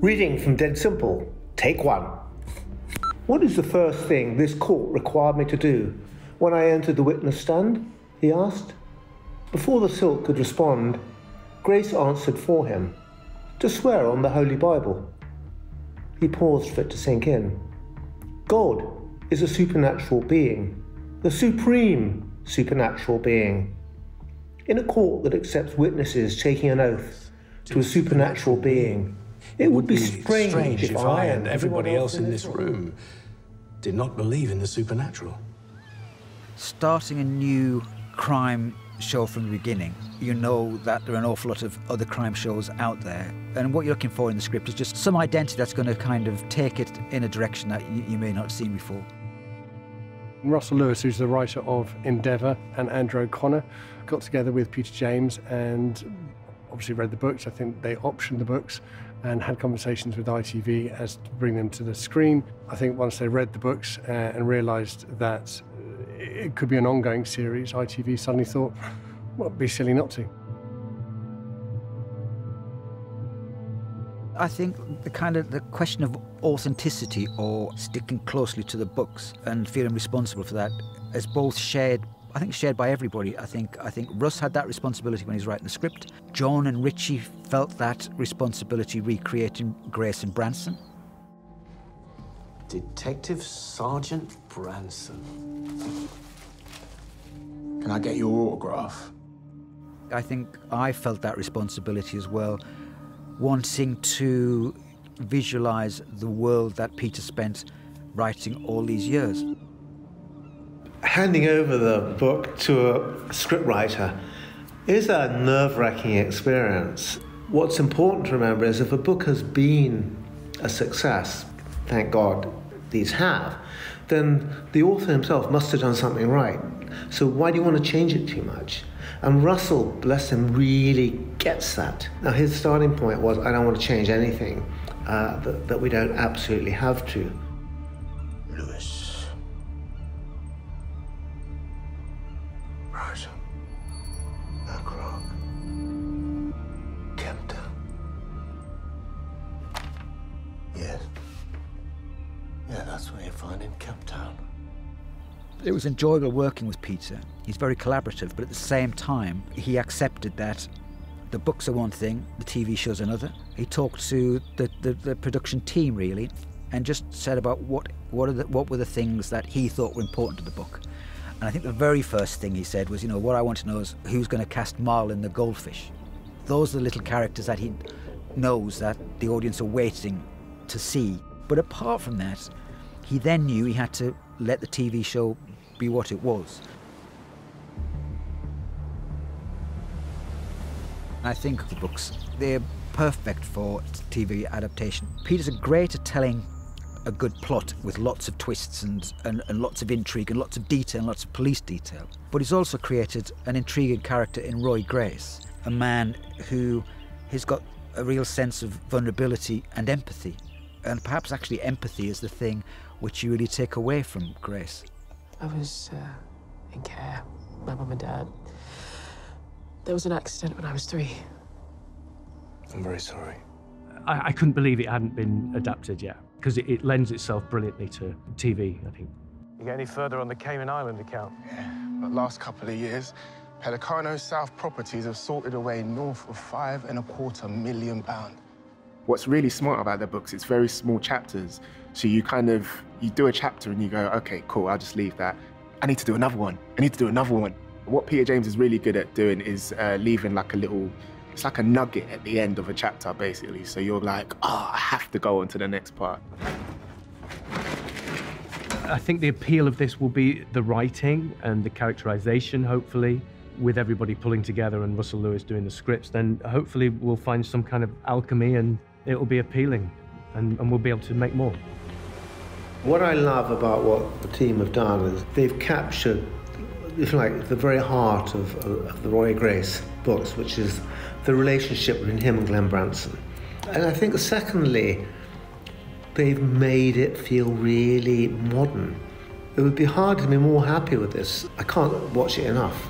Reading from Dead Simple, take 1. What is the first thing this court required me to do when I entered the witness stand? He asked. Before the Silk could respond, Grace answered for him, to swear on the Holy Bible. He paused for it to sink in. God is a supernatural being, the supreme supernatural being. In a court that accepts witnesses taking an oath to a supernatural being, it would be strange if I and everybody else in this room did not believe in the supernatural. Starting a new crime show from the beginning, you know that there are an awful lot of other crime shows out there, and what you're looking for in the script is just some identity that's going to kind of take it in a direction that you may not have seen before. Russell Lewis, who's the writer of Endeavour, and Andrew O'Connor got together with Peter James and obviously read the books. I think they optioned the books and had conversations with ITV as to bring them to the screen. I think once they read the books and realised that it could be an ongoing series, ITV suddenly thought, well, it'd be silly not to. I think the question of authenticity or sticking closely to the books and feeling responsible for that is both shared by everybody. I think Russ had that responsibility when he was writing the script. John and Richie felt that responsibility recreating Grace and Branson. Detective Sergeant Branson. Can I get your autograph? I think I felt that responsibility as well, wanting to visualise the world that Peter spent writing all these years. Handing over the book to a scriptwriter is a nerve-wracking experience. What's important to remember is if a book has been a success, thank God these have, then the author himself must have done something right. So why do you want to change it too much? And Russell, bless him, really gets that. Now his starting point was, I don't want to change anything that we don't absolutely have to. Lewis. Branson. Ackrock. Kempton. Yes. Yeah, that's where you find in Camptown. It was enjoyable working with Peter. He's very collaborative, but at the same time, he accepted that the books are one thing, the TV show's another. He talked to the production team, really, and just said about what were the things that he thought were important to the book. And I think the very first thing he said was, what I want to know is who's going to cast Marlin the goldfish. Those are the little characters that he knows that the audience are waiting to see. But apart from that, he then knew he had to let the TV show be what it was. I think the books, they're perfect for TV adaptation. Peter's great at telling a good plot with lots of twists and lots of intrigue and lots of detail and lots of police detail. But he's also created an intriguing character in Roy Grace, a man who has got a real sense of vulnerability and empathy. And perhaps actually empathy is the thing which you really take away from Grace. I was in care, my mum and dad. There was an accident when I was 3. I'm very sorry. I couldn't believe it hadn't been adapted yet, because it lends itself brilliantly to TV, I think. You get any further on the Cayman Island account? Yeah, the last couple of years, Pelicano South Properties have sorted away north of £5.25 million. What's really smart about the books, it's very small chapters. So you do a chapter and you go, okay, cool, I'll just leave that. I need to do another one. I need to do another one. What Peter James is really good at doing is leaving like a little, it's like a nugget at the end of a chapter, basically. So you're like, I have to go on to the next part. I think the appeal of this will be the writing and the characterization, hopefully. With everybody pulling together and Russell Lewis doing the scripts, then hopefully we'll find some kind of alchemy and it'll be appealing and we'll be able to make more. What I love about what the team have done is they've captured, if you like, the very heart of the Roy Grace books, which is the relationship between him and Glenn Branson. And I think secondly, they've made it feel really modern. It would be hard to be more happy with this. I can't watch it enough.